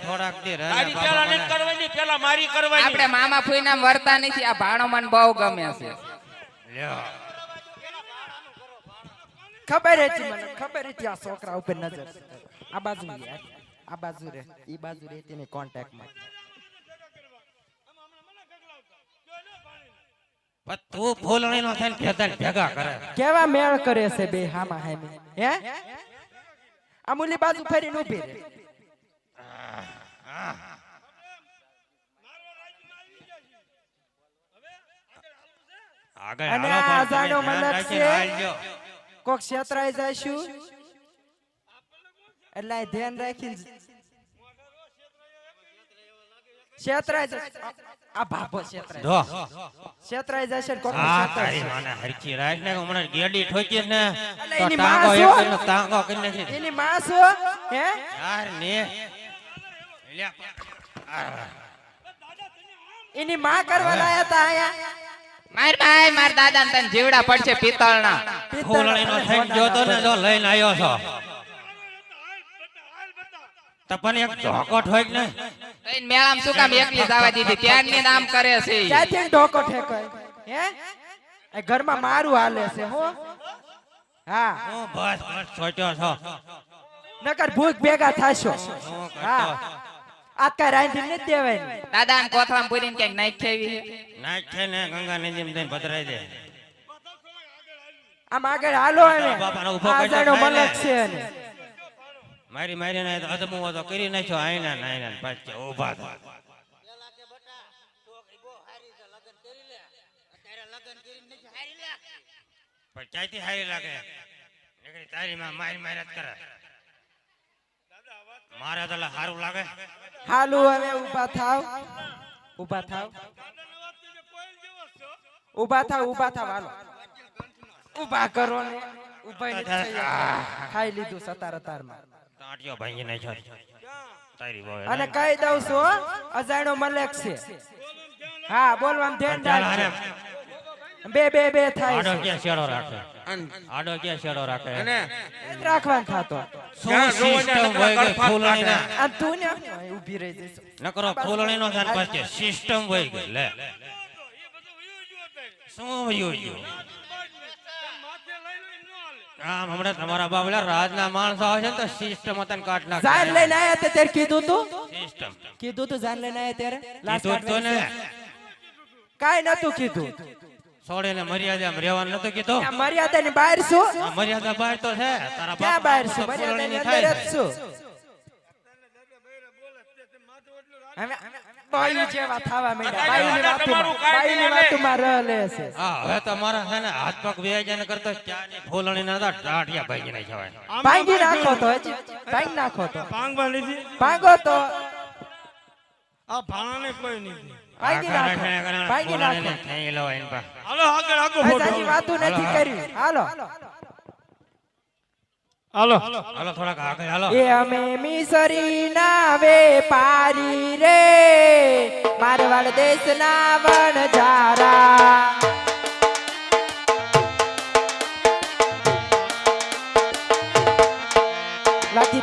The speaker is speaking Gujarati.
થોડાક દી રહે તારી પેલા નથી કરવાની, પેલા મારી કરવાની. આપણે મામા ફૂઈ નામ વર્તા નથી. આ ભાણો મને બહુ ગમે છે. લ્યો ખબર હતી મને, ખબર હતી આ છોકરા ઉપર નજર. આ બાજુ યાર, આ બાજુ રે, ઈ બાજુ રે તેની કોન્ટેક્ટ માં. પણ તું ફૂલણી નો થઈને ભેગા કરે. કેવા મેળ કરે છે બે હામા હામી. હે અમુલી બાજુ ફરીને ઊભી રે. આગળ અને હાલો આ પણ જાણો તમે ધ્યાન મલક રાખીને છે. હાલજો. કોક ક્ષેત્રાય જઈશું એટલે આ ધ્યાન રાખીને ક્ષેત્રાય આ ભાભો ક્ષેત્રાય જો ક્ષેત્રાય જશે ને કોક આ તારી માને હરખી રાખ ને હમણાં ગેડી ઠોકી ને તો એની ટાંગો માં એક શું? કરીને ટાંગો કરી નાખી. એની માં શું હે યાર ને એની માં કરવા લાયા તા આયા. માર ભાઈ માર દાદા ને તને જીવડા પડશે પિત્તળના. ફૂલણી નો થઈને ગયો તો ને જો લઈને આવ્યો છો તો પણ એક ધોકો ઠોક ને તઈને મેળામાં શું કામ એકલી જવા દીધી? ત્યારની નામ કરે છે ઈ. ક્યાંથી ઢોકો ઠેકાય હે આ ઘરમાં મારું હાલે છે હો. હા હું બસ છોટ્યો છો નકર ભૂખ ભેગા થાશો. હું હા કરતો આ કઈ રાંધી નથી દેવાય. દાદા ને કોથળામાં પૂરીને ક્યાંક નાખ ખેવી છે. નાચ છે ને ગંગા નદી માં જઈને પધરાઈ દે. આમ આગળ હાલો અને બાપાનો ઊભો આ કરી જાણો નાખ ને. મલક છે ને મારી મારી ને અધમો તો કરી નાખ્યો આઈના નાઈના પાછે ઊભા થા. પણ ક્યાંથી હારી લાગે નીકળી તારી માં મારી માર જ કરે. મારે તો સારું લાગે. હાલો હવે ઊભા થાવ, ઊભા થાવ, ઊભા થાવ, ઊભા થાવ. હાલો ઊભા કરો ને ઊભા નથી થઈ શકતા. ખાઈ લીધું સતાર માં તાંટિયો ભાંગી નાખ્યો તારી બહુ અને કહી દઉં છું અજાણ્યો મલેક છે. હા બોલવામાં ધ્યાન રાખજો. બે બે બે થાય આડો છે. ક્યાં શેડો રાખે આડો ક્યાં શેડો રાખે અને રાખવાનું થાતો શું સિસ્ટમ હોય ગઈ ફૂલણી ના આ તું ને ઊભી રહી જઈશ. નકરો ફૂલણી નો થાન પાછે સિસ્ટમ હોય ગઈ લે શું વયું ગયું આમ હમણાં તમારા બાબલા રાજના માણસો આવે છે ને તો સિસ્ટમ તને કાટ નાખે. જાન લઈને આયા તે ત્યારે કીધું તું, સિસ્ટમ કીધું તું જાન લઈને આયા ત્યારે લાસ્ટ કીધું તો ને કાઈ નતું કીધું. છોડીને મર્યાદામાં રહેવાનું નતું કીધું. આ મર્યાદાની બહાર શું? આ મર્યાદા બહાર તો છે તારા ક્યાં બાપ બહાર શું? મર્યાદાની અંદર જ શું? હવે બાયું જેવા થાવા માંડ્યા. બાયુની વાતોમાં રહ લે છે. હા હવે તો મારા છે ને હાથ પગ વેચાઈને કરતો ક્યાંની ફૂલણી ના ટાટિયા ભાગી નહીં જવાય. ભાંગી નાખો તો હજી ભાંગી નાખો તો ભાંગવા નથી. ભાંગો તો આ ભાણાને કોઈ નથી. ભાંગી નાખો, ભાંગી નાખો. હાલો આગળ આગો હજી વાતો નથી કરી. હાલો હાલો હાલો થોડાક આગળ હાલો. એ અમે મિસરી ના વેપારી રે મારવાડ દેશ ના વણજારા લાગી